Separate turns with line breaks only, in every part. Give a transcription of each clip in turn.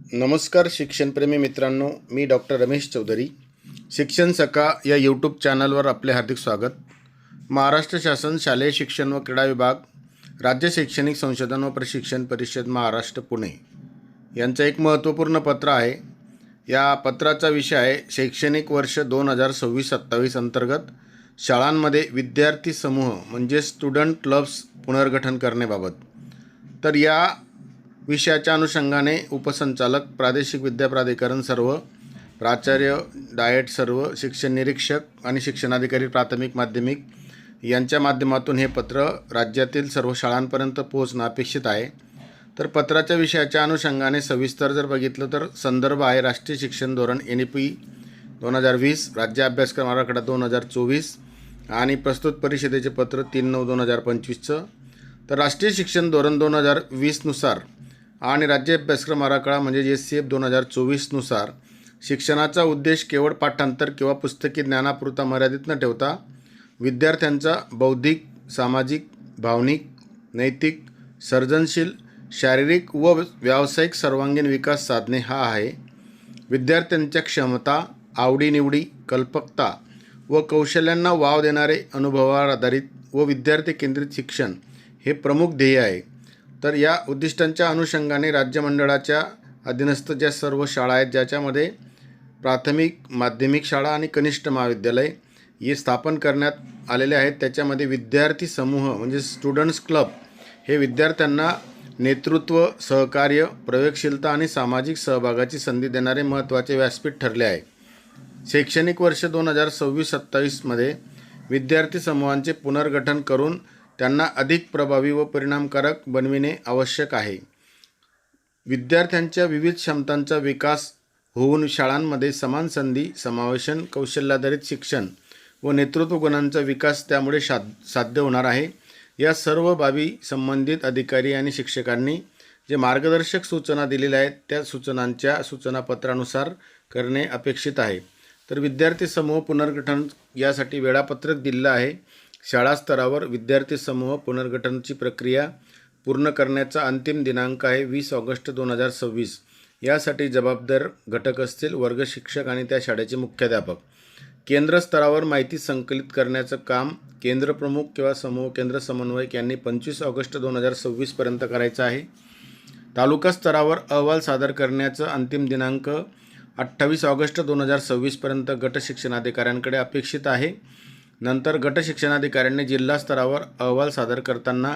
नमस्कार शिक्षणप्रेमी मित्रांनो, मी डॉक्टर रमेश चौधरी. शिक्षण सखा या यूट्यूब चॅनलवर आपले हार्दिक स्वागत. महाराष्ट्र शासन शालेय शिक्षण व क्रीडा विभाग, राज्य शैक्षणिक संशोधन व प्रशिक्षण परिषद महाराष्ट्र पुणे यांचं एक महत्त्वपूर्ण पत्र आहे. या पत्राचा विषय आहे शैक्षणिक वर्ष 2026-27 अंतर्गत शाळांमध्ये विद्यार्थी समूह म्हणजे स्टुडंट क्लब्स पुनर्गठन करण्याबाबत. तर या विषयाच्या अनुषंगाने उपसंचालक, प्रादेशिक विद्या प्राधिकरण सर्व, प्राचार्य, डाएट सर्व, शिक्षण निरीक्षक आणि शिक्षणाधिकारी प्राथमिक माध्यमिक यांच्या माध्यमातून हे पत्र राज्यातील सर्व शाळांपर्यंत पोहोचणं अपेक्षित आहे. तर पत्राच्या विषयाच्या अनुषंगाने सविस्तर जर बघितलं तर संदर्भ आहे राष्ट्रीय शिक्षण धोरण NEP 2020, राज्य अभ्यासक्रम आराखडा 2024 आणि प्रस्तुत परिषदेचे पत्र 3/9/2025चं. तर राष्ट्रीय शिक्षण धोरण 2020 नुसार आणि राज्य अभ्यासक्रम आराखडा म्हणजे SCF 2024 नुसार शिक्षणाचा उद्देश केवळ पाठांतर किंवा पुस्तकी ज्ञानापुरता मर्यादित न ठेवता विद्यार्थ्यांचा बौद्धिक, सामाजिक, भावनिक, नैतिक, सर्जनशील, शारीरिक व व्यावसायिक सर्वांगीण विकास साधणे हा आहे. विद्यार्थ्यांच्या क्षमता, आवडीनिवडी, कल्पकता व कौशल्यांना वाव देणारे अनुभवावर आधारित व विद्यार्थी केंद्रित शिक्षण हे प्रमुख ध्येय आहे. तर या उद्दिष्टांच्या अनुषंगाने राज्य मंडळाच्या अधीनस्थ ज्या सर्व शाळा आहेत, ज्याच्यामध्ये प्राथमिक, माध्यमिक शाळा आणि कनिष्ठ महाविद्यालय हे स्थापन करण्यात आलेले आहेत, त्याच्यामध्ये विद्यार्थी समूह म्हणजे स्टुडंट्स क्लब हे विद्यार्थ्यांना नेतृत्व, सहकार्य, प्रयोगशीलता आणि सामाजिक सहभागाची संधी देणारे महत्त्वाचे व्यासपीठ ठरले आहे. शैक्षणिक वर्ष 2026-27मध्ये विद्यार्थी समूहांचे पुनर्गठन करून त्यांना अधिक प्रभावी व परिणामकारक बनविणे आवश्यक आहे. विद्यार्थ्यांच्या विविध क्षमतांचा विकास होऊन शाळांमध्ये समान संधी, समावेशन, कौशल्याधारित शिक्षण व नेतृत्व गुणांचा विकास त्यामुळे साध्य होणार आहे. या सर्व बाबी संबंधित अधिकारी आणि शिक्षकांनी जे मार्गदर्शक सूचना दिलेल्या आहेत त्या सूचनापत्रानुसार करणे अपेक्षित आहे. तर विद्यार्थी समूह पुनर्गठन यासाठी वेळापत्रक दिलेलं आहे. शाळा स्तरावर विद्यार्थी समूह पुनर्गठनाची प्रक्रिया पूर्ण करण्याचा अंतिम दिनांक आहे 20 ऑगस्ट 2026. यासाठी जबाबदार घटक असतील वर्ग शिक्षक आणि त्या शाळेचे मुख्याध्यापक. केंद्र स्तरावर माहिती संकलित करण्याचं काम केंद्र प्रमुख किंवा समूह केंद्र समन्वयक यांनी 25 ऑगस्ट 2026 पर्यंत करायचं आहे. तालुका स्तरावर अहवाल सादर करण्याचं अंतिम दिनांक 28 ऑगस्ट 2026 पर्यंत गट शिक्षणाधिकाऱ्यांकडे अपेक्षित आहे. नंतर गट शिक्षणाधिकाऱ्यांनी जिल्हा स्तरावर अहवाल सादर करताना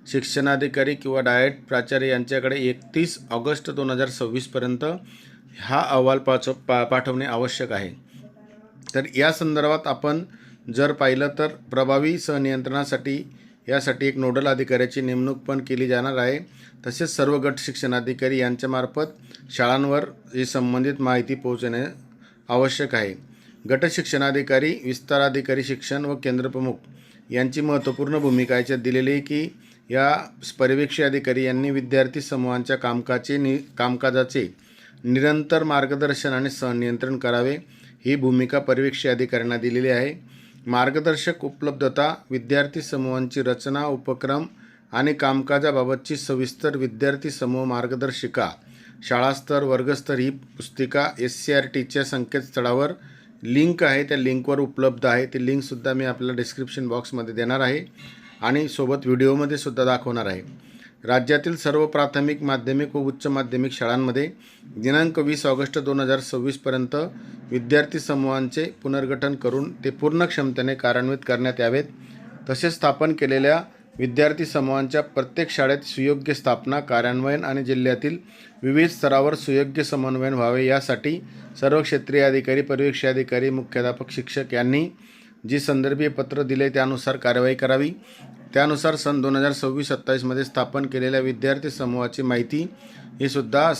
शिक्षणाधिकारी किंवा डाएट प्राचार्य यांच्याकडे 31 ऑगस्ट 2026 पर्यंत हा अहवाल पाठवणे आवश्यक आहे. तर या संदर्भात आपण जर पाहिलं तर प्रभावी सहनियंत्रणासाठी यासाठी एक नोडल अधिकाऱ्याची नेमणूक पण केली जाणार आहे. तसेच सर्व गट शिक्षणाधिकारी यांच्यामार्फत शाळांवर ही संबंधित माहिती पोहोचणे आवश्यक आहे. गट शिक्षणाधिकारी, विस्ताराधिकारी शिक्षण व केंद्रप्रमुख यांची महत्त्वपूर्ण भूमिका याच्यात दिलेली आहे की या पर्यवेक्षी अधिकारी यांनी विद्यार्थी समूहांच्या कामकाजाचे निरंतर मार्गदर्शन आणि सहनियंत्रण करावे. ही भूमिका पर्यवेक्षी अधिकाऱ्यांना दिलेली आहे. मार्गदर्शक उपलब्धता, विद्यार्थी समूहांची रचना, उपक्रम आणि कामकाजाबाबतची सविस्तर विद्यार्थी समूह मार्गदर्शिका शाळास्तर, वर्गस्तर ही पुस्तिका SCRTच्या संकेतस्थळावर लिंक आहे, त्या लिंकवर उपलब्ध आहे. ती लिंकसुद्धा मी आपल्याला डिस्क्रिप्शन बॉक्समध्ये देणार आहे आणि सोबत व्हिडिओमध्ये सुद्धा दाखवणार आहे. राज्यातील सर्व प्राथमिक, माध्यमिक व उच्च माध्यमिक शाळांमध्ये दिनांक 20 ऑगस्ट 2026 पर्यंत विद्यार्थी समूहांचे पुनर्गठन करून ते पूर्ण क्षमतेने कार्यान्वित करण्यात यावेत. तसेच स्थापन केलेल्या विद्यार्थी समूहांच्या प्रत्येक शाळेत सुयोग्य स्थापना, कार्यान्वयन आणि जिल्ह्यातील विविध स्तरावर सुयोग्य समन्वयन व्हावे. यासाठी सर्व क्षेत्रीय अधिकारी, पर्यवेक्षी अधिकारी, मुख्याध्यापक, शिक्षक यांनी जी संदर्भीय पत्र दिले त्यानुसार कार्यवाही करावी. त्यानुसार सन 2026-27मध्ये स्थापन केलेल्या विद्यार्थी समूहाची माहिती ही सुद्धा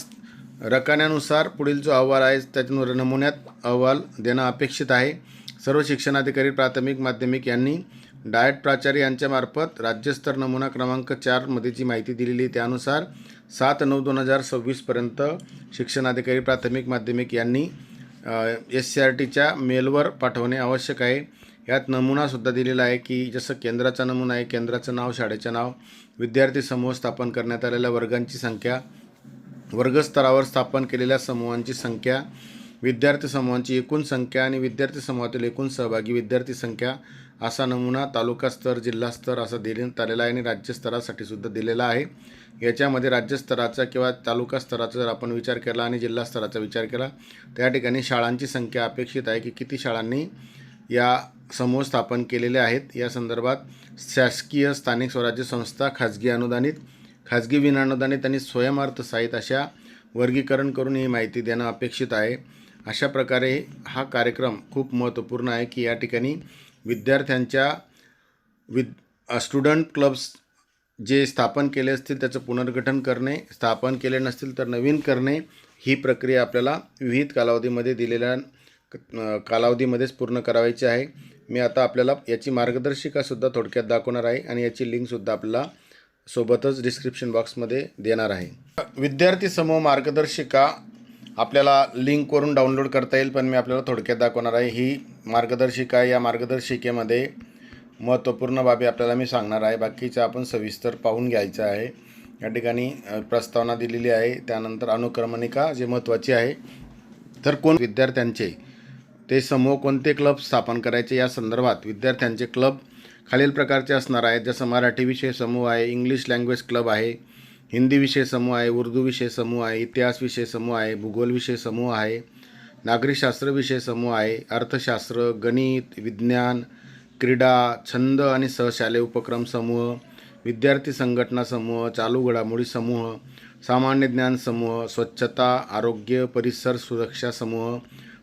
रकान्यानुसार पुढील जो अहवाल आहे त्याच्या नमुन्यात अहवाल देणं अपेक्षित आहे. सर्व शिक्षणाधिकारी प्राथमिक, माध्यमिक यांनी डाएट प्राचार्य यांच्यामार्फत राज्यस्तर नमुना क्रमांक 4 मध्ये जी माहिती दिलेली त्यानुसार 7/9/2026 पर्यंत शिक्षणाधिकारी प्राथमिक, माध्यमिक यांनी SCRTच्या मेलवर पाठवणे आवश्यक आहे. यात नमुनासुद्धा दिलेला आहे की जसं केंद्राचा नमुना आहे, केंद्राचं नाव, शाळेचं नाव, विद्यार्थी समूह स्थापन करण्यात आलेल्या वर्गांची संख्या, वर्गस्तरावर स्थापन केलेल्या समूहांची संख्या, विद्यार्थी समूहांची एकूण संख्या आणि विद्यार्थी समूहातील एकूण सहभागी विद्यार्थी संख्या असा नमुना तालुका स्तर, जिल्हा स्तर असा देण्यात आलेला आहे आणि राज्यस्तरासाठी सुद्धा दिलेला आहे. याच्यामध्ये राज्यस्तराचा किंवा तालुका स्तराचा जर आपण विचार केला आणि जिल्हा स्तराचा विचार केला त्या ठिकाणी शाळांची संख्या अपेक्षित आहे की किती शाळांनी या समूह स्थापन केलेले आहेत. या संदर्भात शासकीय, स्थानिक स्वराज्य संस्था, खाजगी अनुदानित, खाजगी विनानुदानित आणि स्वयंअर्थसहाय्यित अशा वर्गीकरण करून ही माहिती देणं अपेक्षित आहे. अशा प्रकारे हा कार्यक्रम खूप महत्त्वपूर्ण आहे की या ठिकाणी विद्यार्थ्यांच्या स्टुडंट क्लब्स जे स्थापन केले असतील त्याचं पुनर्गठन करणे, स्थापन केले नसतील तर नवीन करणे, ही प्रक्रिया आपल्याला विविध कालावधीमध्ये दिलेल्या कालावधीमध्येच पूर्ण करावायची आहे. मी आता आपल्याला याची मार्गदर्शिकासुद्धा थोडक्यात दाखवणार आहे आणि याची लिंकसुद्धा आपल्याला सोबतच डिस्क्रिप्शन बॉक्समध्ये देणार आहे. विद्यार्थी समूह मार्गदर्शिका आपल्याला लिंकवरून डाउनलोड करता येईल, पण मी आपल्याला थोडक्यात दाखवणार आहे. ही मार्गदर्शिका, या मार्गदर्शिकेमध्ये महत्त्वपूर्ण बाबी आपल्याला मी सांगणार आहे, बाकीचं आपण सविस्तर पाहून घ्यायचं आहे. या ठिकाणी प्रस्तावना दिलेली आहे, त्यानंतर अनुक्रमणिका जे महत्त्वाची आहे. तर कोण विद्यार्थ्यांचे ते समूह, कोणते क्लब स्थापन करायचे या संदर्भात विद्यार्थ्यांचे क्लब खालील प्रकारचे असणार आहेत. जसं मराठी विषय समूह आहे, इंग्लिश लँग्वेज क्लब आहे, हिंदी विषय समूह आहे, उर्दू विषय समूह आहे, इतिहास विषय समूह आहे, भूगोल विषय समूह आहे, नागरिकशास्त्र विषय समूह आहे, अर्थशास्त्र, गणित, विज्ञान, क्रीडा, छंद आणि सहशालेय उपक्रम समूह, विद्यार्थी संघटना समूह, चालू घडामोडी समूह, सामान्य ज्ञान समूह, स्वच्छता, आरोग्य, परिसर सुरक्षा समूह,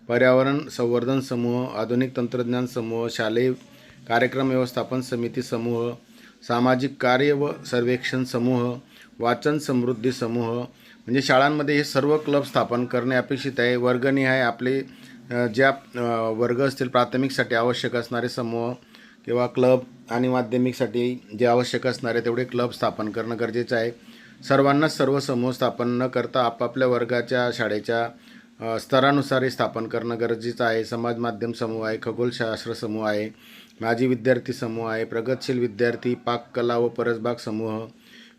पर्यावरण संवर्धन समूह, आधुनिक तंत्रज्ञान समूह, शालेय कार्यक्रम व्यवस्थापन समिती समूह, सामाजिक कार्य व सर्वेक्षण समूह, वाचन समृद्धी समूह. म्हणजे शाळांमध्ये हे सर्व क्लब स्थापन करणे अपेक्षित आहे. वर्गनिहाय आपले ज्या वर्ग असतील प्राथमिकसाठी आवश्यक असणारे समूह किंवा क्लब आणि माध्यमिकसाठी जे आवश्यक असणारे तेवढे क्लब स्थापन करणं गरजेचं आहे. सर्वांनाच सर्व समूह स्थापन न करता आपापल्या वर्गाच्या शाळेच्या स्तरानुसार स्थापन करणं गरजेचं आहे. समाज माध्यम समूह आहे, खगोलशास्त्र समूह आहे, माजी विद्यार्थी समूह आहे, प्रगतशील विद्यार्थी, पाककला व परसबाग समूह,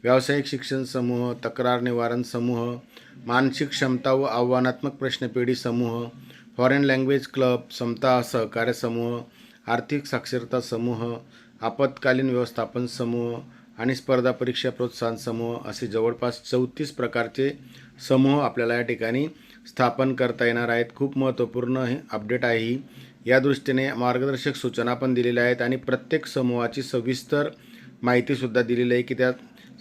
व्यावसायिक शिक्षण समूह, तक्रार निवारण समूह, मानसिक क्षमता व आव्हानात्मक प्रश्नपेढी समूह, फॉरेन लँग्वेज क्लब, समता सहकार्य समूह, आर्थिक साक्षरता समूह, आपत्कालीन व्यवस्थापन समूह आणि स्पर्धा परीक्षा प्रोत्साहन समूह असे जवळपास 34 प्रकारचे समूह आपल्याला या ठिकाणी स्थापन करता येणार आहेत. खूप महत्त्वपूर्ण हे अपडेट आहे ही. या दृष्टीने मार्गदर्शक सूचना पण दिलेल्या आहेत आणि प्रत्येक समूहाची सविस्तर माहितीसुद्धा दिलेली आहे की त्या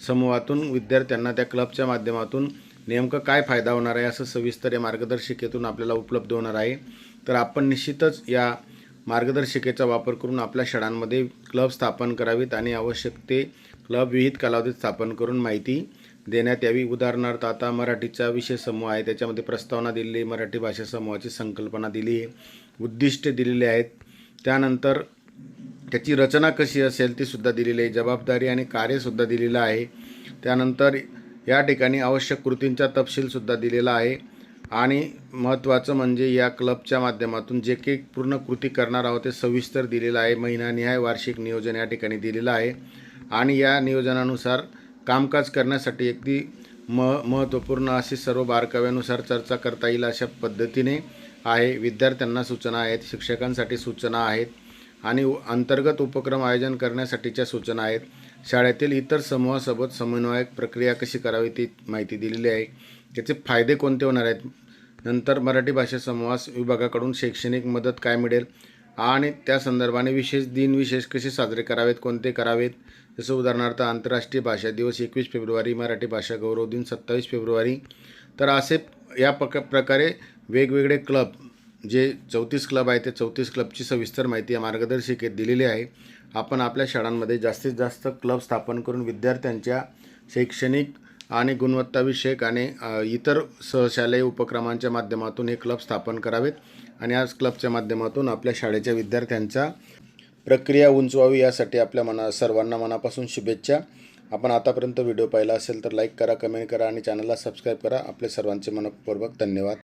समूहातून विद्यार्थ्यांना त्या क्लबच्या माध्यमातून नेमकं काय फायदा होणार आहे असं सविस्तर या मार्गदर्शिकेतून आपल्याला उपलब्ध होणार आहे. तर आपण निश्चितच या मार्गदर्शिकेचा वापर करून आपल्या शाळांमध्ये क्लब स्थापन करावीत आणि आवश्यक ते क्लब विविध कालावधीत स्थापन करून माहिती देण्यात यावी. उदाहरणार्थ आता मराठीचा विषय समूह आहे, त्याच्यामध्ये प्रस्तावना दिलेली आहे, मराठी भाषा समूहाची संकल्पना दिली आहे, उद्दिष्टे दिलेली आहेत, त्यानंतर त्याची रचना कशी असेल ती सुद्धा दिलेली आहे, जबाबदारी आणि कार्यसुद्धा दिलेलं आहे. त्यानंतर या ठिकाणी आवश्यक कृतींचा तपशीलसुद्धा दिलेला आहे आणि महत्त्वाचं म्हणजे या क्लबच्या माध्यमातून जे काही पूर्ण कृती करणार आहोत ते सविस्तर दिलेलं आहे. महिनानिहाय वार्षिक नियोजन या ठिकाणी दिलेलं आहे आणि या नियोजनानुसार कामकाज करण्यासाठी अगदी महत्त्वपूर्ण अशी सर्व बारकाव्यानुसार चर्चा करता येईल अशा पद्धतीने आहे. विद्यार्थ्यांना सूचना आहेत, शिक्षकांसाठी सूचना आहेत आणि अंतर्गत उपक्रम आयोजन करण्यासाठीच्या सूचना आहेत. शाळेतील इतर समूहासोबत समन्वय प्रक्रिया कशी करावी ती माहिती दिलेली आहे. त्याचे फायदे कोणते होणार आहेत, नंतर मराठी भाषा समूहास विभागाकडून शैक्षणिक मदत काय मिळेल आणि त्या संदर्भाने विशेष दिन विशेष कसे साजरे करावेत, कोणते करावेत. जसं उदाहरणार्थ आंतरराष्ट्रीय भाषा दिवस 21 फेब्रुवारी, मराठी भाषा गौरव दिन 27 फेब्रुवारी. तर असे या प्रकारे वेगवेगळे क्लब जे 34 क्लब आहेत ते 34 क्लबची सविस्तर माहिती या मार्गदर्शिकेत दिलेली आहे. आपण आपल्या शाळांमध्ये जास्तीत जास्त क्लब स्थापन करून विद्यार्थ्यांच्या शैक्षणिक आणि गुणवत्ताविषयक आणि इतर सहशालेय उपक्रमांच्या माध्यमातून हे क्लब स्थापन करावेत आणि या क्लबच्या माध्यमातून आपल्या शाळेच्या विद्यार्थ्यांच्या प्रक्रिया उंचवावी यासाठी आपल्या सर्वांना मनापासून शुभेच्छा. आपण आतापर्यंत व्हिडिओ पाहिला असेल तर लाईक करा, कमेंट करा आणि चॅनलला सबस्क्राईब करा. आपले सर्वांचे मनपूर्वक धन्यवाद.